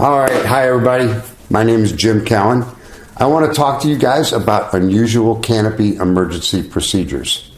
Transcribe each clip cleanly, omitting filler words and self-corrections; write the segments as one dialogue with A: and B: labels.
A: All right, hi everybody. My name is Jim Cowan. I want to talk to you guys about unusual canopy emergency procedures.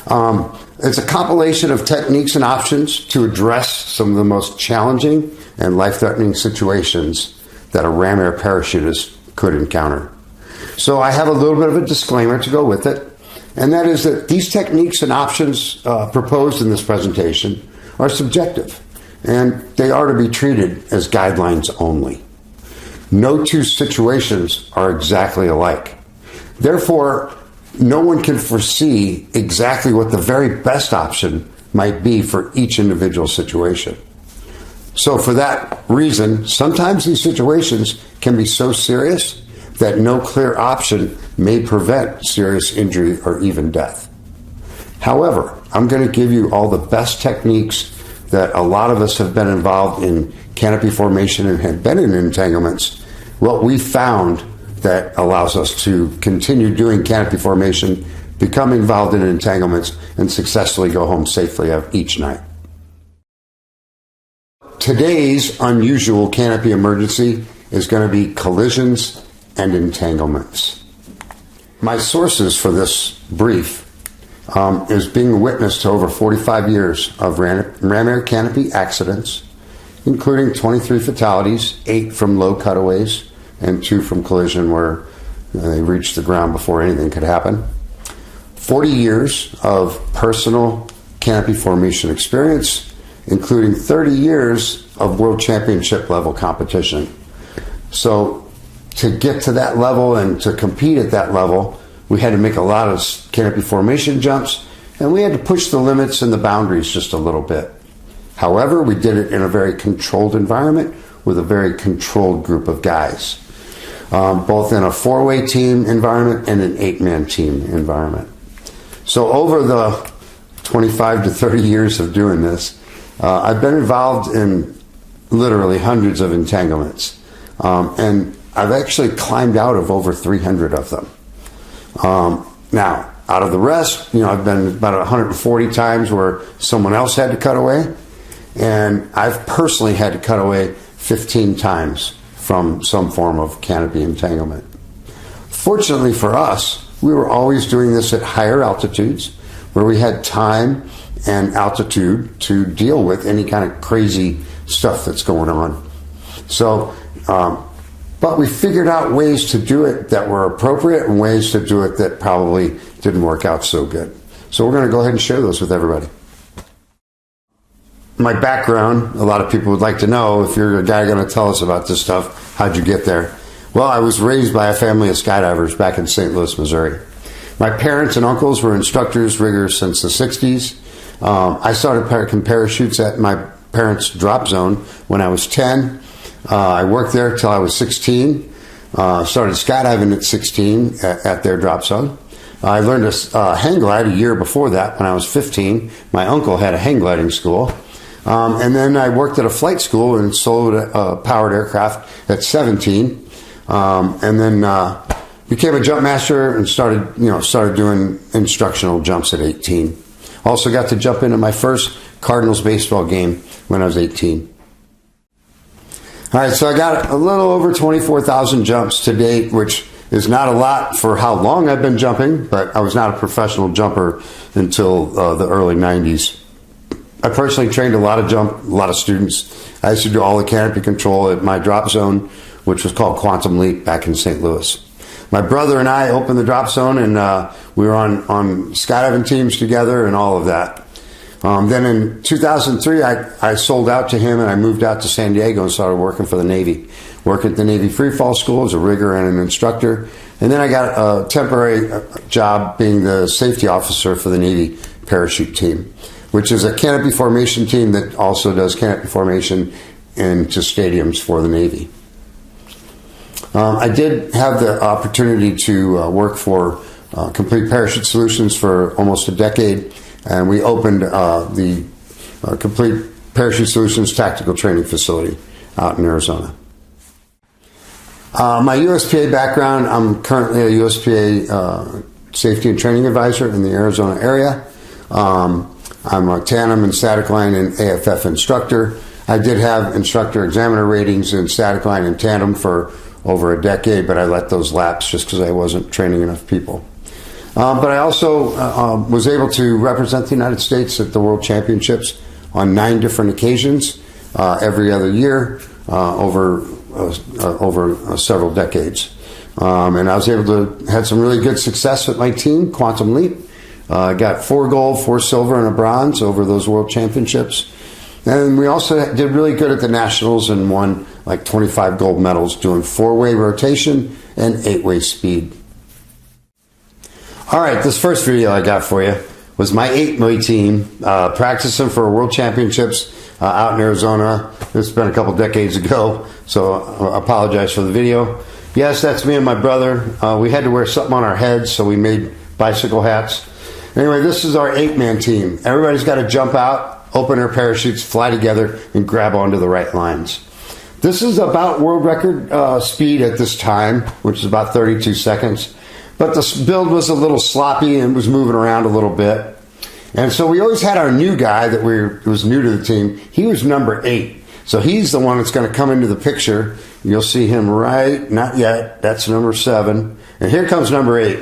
A: It's a compilation of techniques and options to address some of the most challenging and life-threatening situations that a ram air parachutist could encounter. So I have a little bit of a disclaimer to go with it, and that is that these techniques and options proposed in this presentation are subjective, and they are to be treated as guidelines only. No two situations are exactly alike. Therefore, no one can foresee exactly what the very best option might be for each individual situation. So for that reason, sometimes these situations can be so serious that no clear option may prevent serious injury or even death. However, I'm going to give you all the best techniques that a lot of us have been involved in canopy formation and have been in entanglements. What we found that allows us to continue doing canopy formation, become involved in entanglements, and successfully go home safely each night. Today's unusual canopy emergency is going to be collisions and entanglements. My sources for this brief is being a witness to over 45 years of ram air canopy accidents, including 23 fatalities, 8 from low cutaways, and 2 from collision where they reached the ground before anything could happen. 40 years of personal canopy formation experience, including 30 years of world championship level competition. So to get to that level and to compete at that level, we had to make a lot of canopy formation jumps, and we had to push the limits and the boundaries just a little bit. However, we did it in a very controlled environment with a very controlled group of guys, both in a 4-way team environment and an 8-man team environment. So over the 25 to 30 years of doing this, I've been involved in literally hundreds of entanglements, and I've actually climbed out of over 300 of them. Now, out of the rest, I've been about 140 times where someone else had to cut away, and I've personally had to cut away 15 times from some form of canopy entanglement. Fortunately for us, we were always doing this at higher altitudes where we had time and altitude to deal with any kind of crazy stuff that's going on. So, but we figured out ways to do it that were appropriate and ways to do it that probably didn't work out so good. So we're going to go ahead and share those with everybody. My background, a lot of people would like to know, if you're a guy going to tell us about this stuff, how'd you get there? Well, I was raised by a family of skydivers back in St. Louis, Missouri. My parents and uncles were instructors, riggers since the 60s. I started parachuting parachutes at my parents' drop zone when I was 10. I worked there till I was 16. Started skydiving at 16 at their drop zone. I learned to hang glide a year before that when I was 15. My uncle had a hang gliding school. And then I worked at a flight school and sold powered aircraft at 17. And then became a jump master and started doing instructional jumps at 18. Also got to jump into my first Cardinals baseball game when I was 18. All right, so I got a little over 24,000 jumps to date, which is not a lot for how long I've been jumping, but I was not a professional jumper until the early 90s. I personally trained a lot of students. I used to do all the canopy control at my drop zone, which was called Quantum Leap back in St. Louis. My brother and I opened the drop zone, and we were on skydiving teams together and all of that. Then in 2003, I sold out to him and I moved out to San Diego and started working for the Navy. Working at the Navy Free Fall School as a rigger and an instructor. And then I got a temporary job being the safety officer for the Navy parachute team, which is a canopy formation team that also does canopy formation into stadiums for the Navy. I did have the opportunity to work for Complete Parachute Solutions for almost a decade. And we opened the Complete Parachute Solutions Tactical Training Facility out in Arizona. My USPA background, I'm currently a USPA Safety and Training Advisor in the Arizona area. I'm a tandem and static line and AFF instructor. I did have instructor examiner ratings in static line and tandem for over a decade, but I let those lapse just because I wasn't training enough people. But I also was able to represent the United States at the World Championships on 9 different occasions every other year over several decades. And I was able to had some really good success with my team, Quantum Leap. I got 4 gold, 4 silver, and a bronze over those World Championships. And we also did really good at the Nationals and won like 25 gold medals doing 4-way rotation and 8-way speed. All right, this first video I got for you was my 8-way team practicing for World Championships out in Arizona. It's been a couple decades ago, so I apologize for the video. Yes, that's me and my brother. We had to wear something on our heads, so we made bicycle hats. Anyway, this is our 8-man team. Everybody's got to jump out, open their parachutes, fly together, and grab onto the right lines. This is about world record speed at this time, which is about 32 seconds. But the build was a little sloppy and was moving around a little bit. And so we always had our new guy that was new to the team. He was number 8. So he's the one that's going to come into the picture. You'll see him right, not yet. That's number 7. And here comes number 8.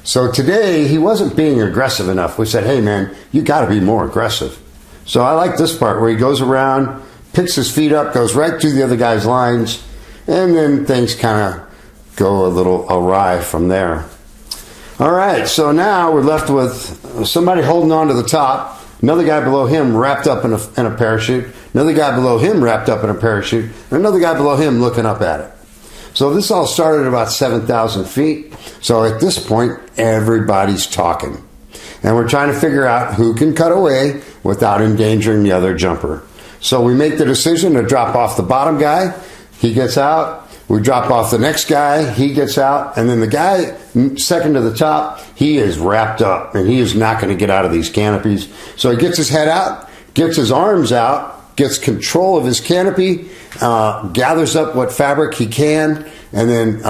A: So today he wasn't being aggressive enough. We said, hey man, you got to be more aggressive. So I like this part where he goes around, picks his feet up, goes right through the other guy's lines, and then things kind of go a little awry from there. All right, so now we're left with somebody holding on to the top, another guy below him wrapped up in a parachute, another guy below him wrapped up in a parachute, and another guy below him looking up at it. So this all started at about 7,000 feet. So at this point, everybody's talking. And we're trying to figure out who can cut away without endangering the other jumper. So we make the decision to drop off the bottom guy. He gets out. We drop off the next guy. He gets out. And then the guy second to the top, he is wrapped up. And he is not going to get out of these canopies. So he gets his head out, gets his arms out, gets control of his canopy, gathers up what fabric he can, and then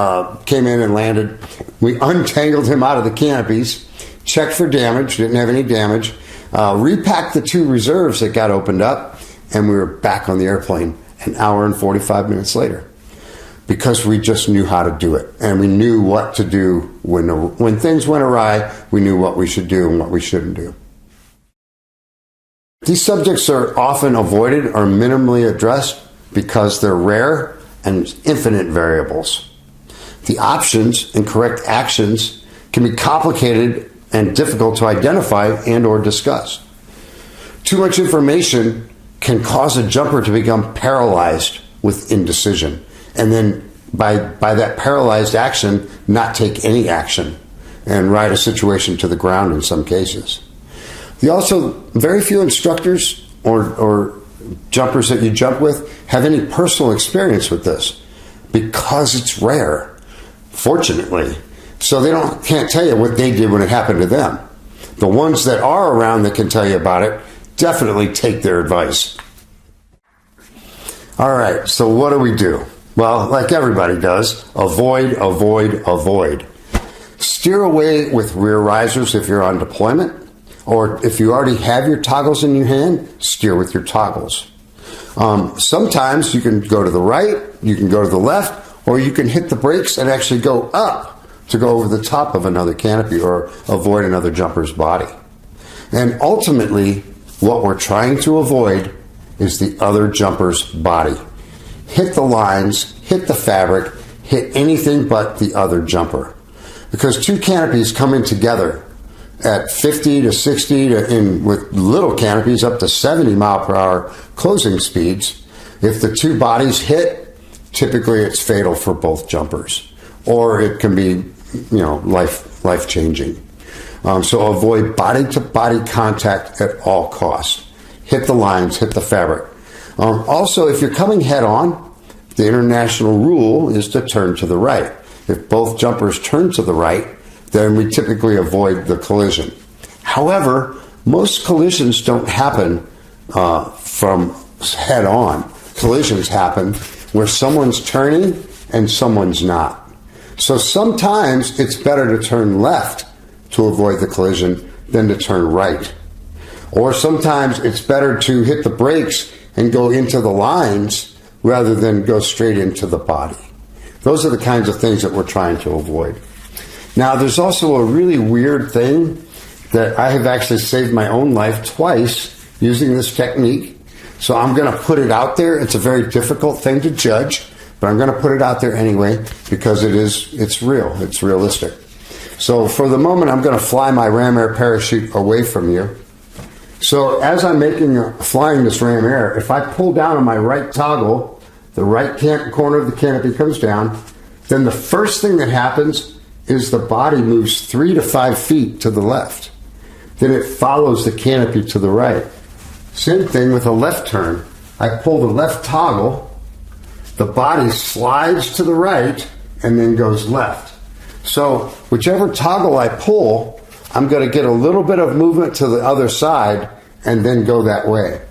A: came in and landed. We untangled him out of the canopies, checked for damage, didn't have any damage, repacked the 2 reserves that got opened up, and we were back on the airplane an hour and 45 minutes later. Because we just knew how to do it, and we knew what to do when things went awry. We knew what we should do and what we shouldn't do. These subjects are often avoided or minimally addressed because they're rare and infinite variables. The options and correct actions can be complicated and difficult to identify and or discuss. Too much information can cause a jumper to become paralyzed with indecision, and then by that paralyzed action, not take any action and ride a situation to the ground in some cases. Very few instructors or jumpers that you jump with have any personal experience with this because it's rare, fortunately. So they can't tell you what they did when it happened to them. The ones that are around that can tell you about it, definitely take their advice. All right, so what do we do? Well, like everybody does, avoid, avoid, avoid. Steer away with rear risers if you're on deployment, or if you already have your toggles in your hand, steer with your toggles. Sometimes you can go to the right, you can go to the left, or you can hit the brakes and actually go up to go over the top of another canopy or avoid another jumper's body. And ultimately, what we're trying to avoid is the other jumper's body. Hit the lines, hit the fabric, hit anything but the other jumper. Because 2 canopies coming together at 50 to 60 with little canopies up to 70 mile per hour closing speeds, if the 2 bodies hit, typically it's fatal for both jumpers. Or it can be, life changing. So avoid body to body contact at all costs. Hit the lines, hit the fabric. Also, if you're coming head on, the international rule is to turn to the right. If both jumpers turn to the right, then we typically avoid the collision. However, most collisions don't happen from head on. Collisions happen where someone's turning and someone's not. So sometimes it's better to turn left to avoid the collision than to turn right. Or sometimes it's better to hit the brakes and go into the lines rather than go straight into the body. Those are the kinds of things that we're trying to avoid. Now, there's also a really weird thing that I have actually saved my own life twice using this technique. So I'm going to put it out there. It's a very difficult thing to judge, but I'm going to put it out there anyway because it's real. It's realistic. So for the moment, I'm going to fly my Ram Air parachute away from you. So as I'm flying this Ram Air, if I pull down on my right toggle, the right corner of the canopy comes down, then the first thing that happens is the body moves 3 to 5 feet to the left. Then it follows the canopy to the right. Same thing with a left turn. I pull the left toggle, the body slides to the right, and then goes left. So whichever toggle I pull, I'm going to get a little bit of movement to the other side and then go that way.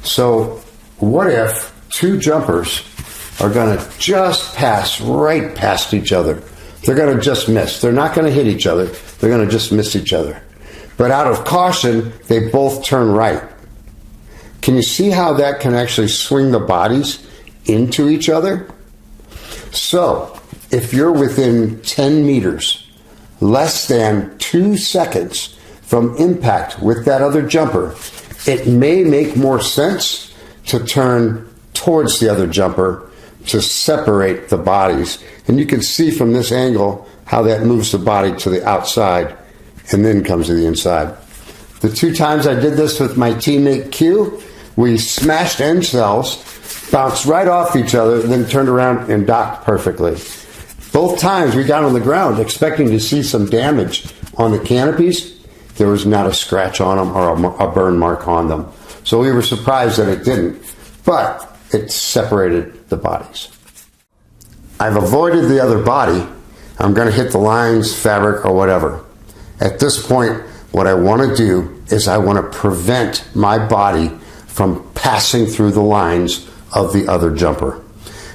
A: So what if two jumpers are going to just pass right past each other? They're going to just miss. They're not going to hit each other. They're going to just miss each other. But out of caution, they both turn right. Can you see how that can actually swing the bodies into each other? So, if you're within 10 meters, less than 2 seconds from impact with that other jumper, it may make more sense to turn towards the other jumper to separate the bodies. And you can see from this angle how that moves the body to the outside and then comes to the inside. The 2 times I did this with my teammate Q, we smashed end cells, bounced right off each other, then turned around and docked perfectly. Both times we got on the ground expecting to see some damage on the canopies. There was not a scratch on them or a burn mark on them. So we were surprised that it didn't, but it separated the bodies. I've avoided the other body. I'm going to hit the lines, fabric, or whatever. At this point, what I want to do is I want to prevent my body from passing through the lines of the other jumper.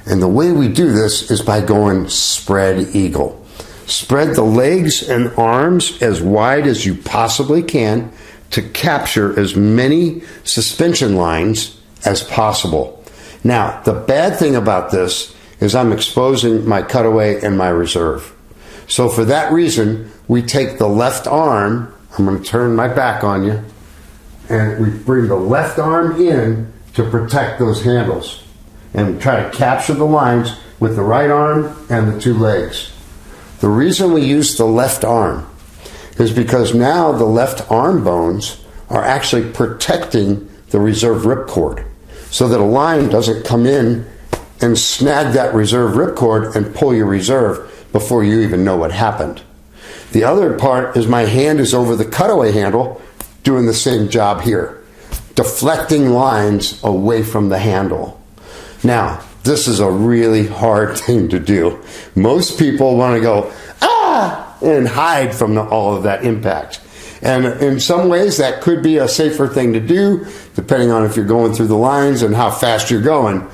A: And the way we do this is by going spread eagle. Spread the legs and arms as wide as you possibly can to capture as many suspension lines as possible. Now, the bad thing about this is I'm exposing my cutaway and my reserve. So for that reason, we take the left arm, I'm going to turn my back on you, and we bring the left arm in to protect those handles. And we try to capture the lines with the right arm and the 2 legs. The reason we use the left arm is because now the left arm bones are actually protecting the reserve ripcord so that a line doesn't come in and snag that reserve ripcord and pull your reserve before you even know what happened. The other part is my hand is over the cutaway handle doing the same job here, deflecting lines away from the handle. Now, this is a really hard thing to do. Most people want to go, and hide from all of that impact. And in some ways, that could be a safer thing to do, depending on if you're going through the lines and how fast you're going.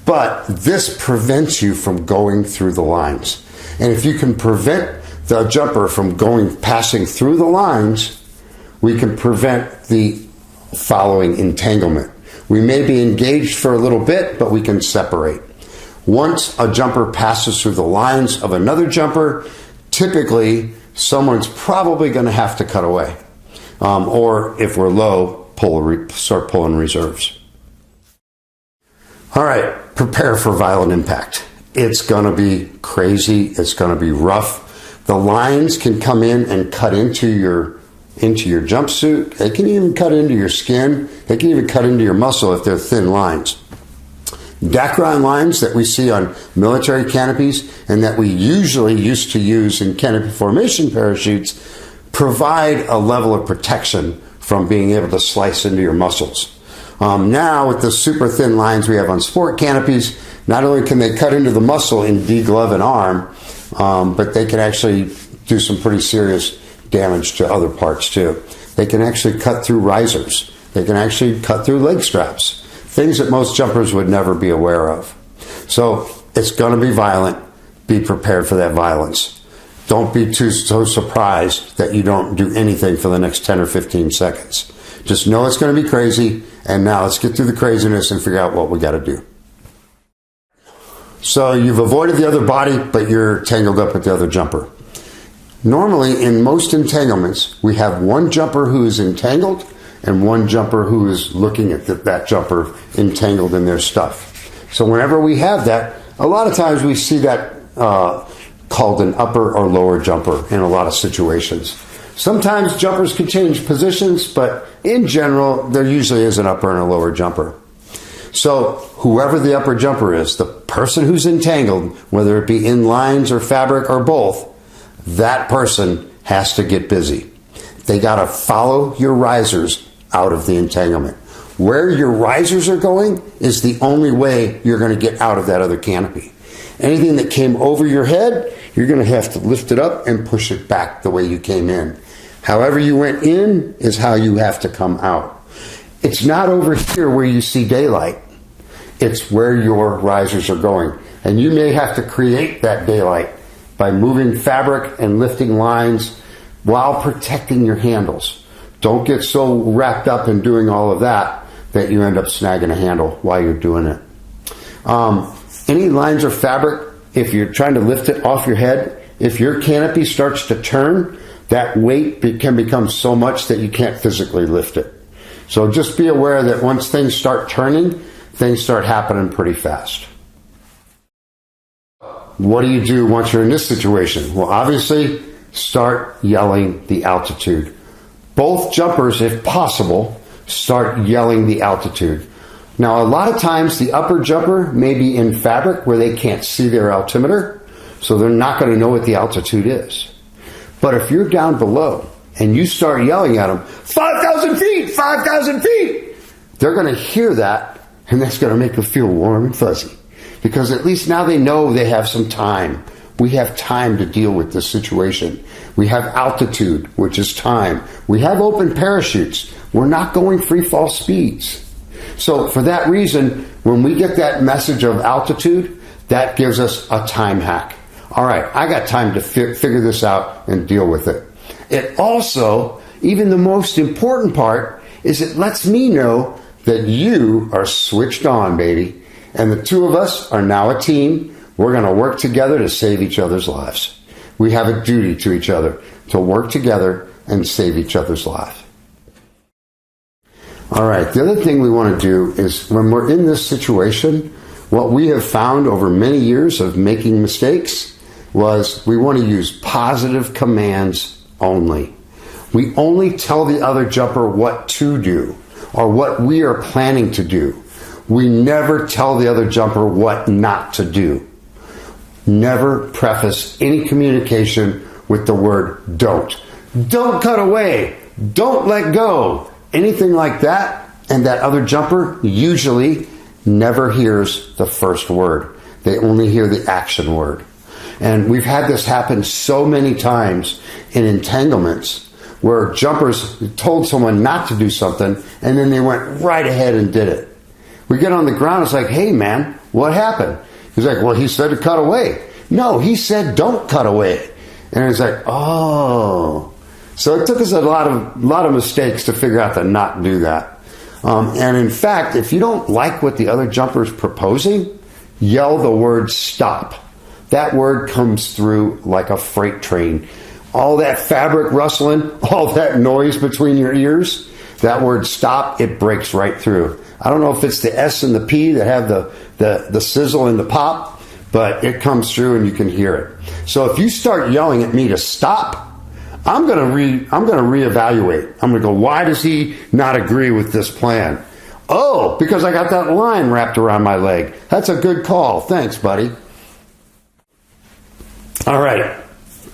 A: But this prevents you from going through the lines. And if you can prevent the jumper from passing through the lines, we can prevent the following entanglement. We may be engaged for a little bit, but we can separate. Once a jumper passes through the lines of another jumper, typically someone's probably going to have to cut away. Or if we're low, start pulling reserves. All right, prepare for violent impact. It's going to be crazy. It's going to be rough. The lines can come in and cut into your jumpsuit. They can even cut into your skin. They can even cut into your muscle if they're thin lines. Dacron lines that we see on military canopies and that we usually used to use in canopy formation parachutes provide a level of protection from being able to slice into your muscles. Now, with the super thin lines we have on sport canopies, not only can they cut into the muscle in glove and arm, but they can actually do some pretty serious damage to other parts too. They can actually cut through risers. They can actually cut through leg straps, things that most jumpers would never be aware of. So it's going to be violent. Be prepared for that violence. Don't be so surprised that you don't do anything for the next 10 or 15 seconds. Just know it's going to be crazy. And now let's get through the craziness and figure out what we got to do. So you've avoided the other body, but you're tangled up with the other jumper. Normally, in most entanglements, we have one jumper who is entangled and one jumper who is looking at that jumper entangled in their stuff. So whenever we have that, a lot of times we see that called an upper or lower jumper in a lot of situations. Sometimes jumpers can change positions, but in general, there usually is an upper and a lower jumper. So whoever the upper jumper is, the person who's entangled, whether it be in lines or fabric or both, that person has to get busy. They got to follow your risers out of the entanglement. Where your risers are going is the only way you're going to get out of that other canopy. Anything that came over your head, you're going to have to lift it up and push it back the way you came in. However you went in is how you have to come out. It's not over here where you see daylight. It's where your risers are going. And you may have to create that daylight by moving fabric and lifting lines while protecting your handles. Don't get so wrapped up in doing all of that that you end up snagging a handle while you're doing it. Any lines or fabric, if you're trying to lift it off your head, if your canopy starts to turn, that weight can become so much that you can't physically lift it. So just be aware that once things start turning, things start happening pretty fast. What do you do once you're in this situation? Well, obviously, start yelling the altitude. Both jumpers, if possible, start yelling the altitude. Now, a lot of times the upper jumper may be in fabric where they can't see their altimeter, so they're not going to know what the altitude is. But if you're down below and you start yelling at them, 5,000 feet, 5,000 feet, they're going to hear that, and that's going to make them feel warm and fuzzy. Because at least now they know they have some time. We have time to deal with this situation. We have altitude, which is time. We have open parachutes. We're not going free fall speeds. So for that reason, when we get that message of altitude, that gives us a time hack. All right, I got time to figure this out and deal with it. It also, even the most important part, is it lets me know that you are switched on, baby. And the two of us are now a team. We're going to work together to save each other's lives. We have a duty to each other to work together and save each other's lives. All right, the other thing we want to do is when we're in this situation, what we have found over many years of making mistakes was we want to use positive commands only. We only tell the other jumper what to do or what we are planning to do. We never tell the other jumper what not to do. Never preface any communication with the word don't. Don't cut away. Don't let go. Anything like that, and that other jumper usually never hears the first word. They only hear the action word. And we've had this happen so many times in entanglements where jumpers told someone not to do something and then they went right ahead and did it. We get on the ground, it's like, hey man, what happened? He's like, well, he said to cut away. No, he said don't cut away. And it's like, oh. So it took us a lot of mistakes to figure out to not do that. And in fact, if you don't like what the other jumper is proposing, yell the word stop. That word comes through like a freight train. All that fabric rustling, all that noise between your ears, that word stop, it breaks right through. I don't know if it's the S and the P that have the sizzle and the pop, but it comes through and you can hear it. So if you start yelling at me to stop, I'm going to reevaluate. I'm going to go, why does he not agree with this plan? Oh, because I got that line wrapped around my leg. That's a good call. Thanks, buddy. All right,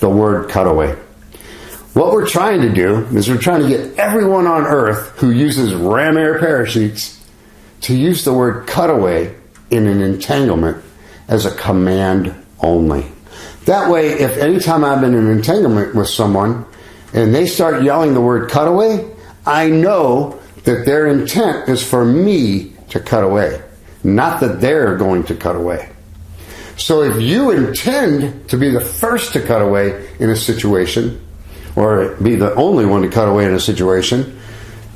A: the word cutaway. What we're trying to do is we're trying to get everyone on Earth who uses ram air parachutes to use the word cutaway in an entanglement as a command only. That way, if anytime I'm in an entanglement with someone and they start yelling the word cutaway, I know that their intent is for me to cut away, not that they're going to cut away. So if you intend to be the first to cut away in a situation, or be the only one to cut away in a situation,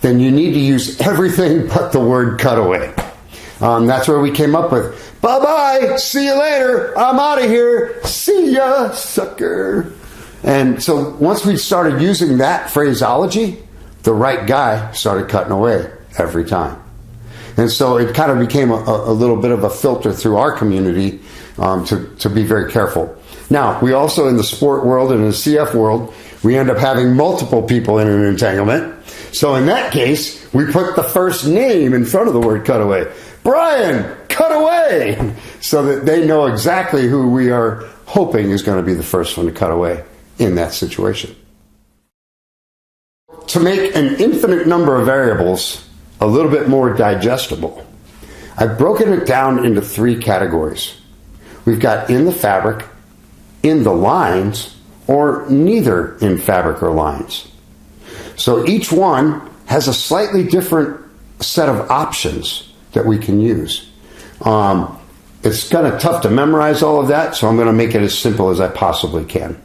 A: then you need to use everything but the word cutaway. That's where we came up with, bye-bye, see you later, I'm out of here, see ya, sucker. And so once we started using that phraseology, the right guy started cutting away every time. And so it kind of became a little bit of a filter through our community to be very careful. Now, we also, in the sport world and in the CF world, we end up having multiple people in an entanglement. So in that case, we put the first name in front of the word cutaway. Brian, cut away! So that they know exactly who we are hoping is going to be the first one to cut away in that situation. To make an infinite number of variables a little bit more digestible, I've broken it down into 3 categories. We've got in the fabric, in the lines, or neither in fabric or lines. So each one has a slightly different set of options that we can use. It's kind of tough to memorize all of that, so I'm going to make it as simple as I possibly can.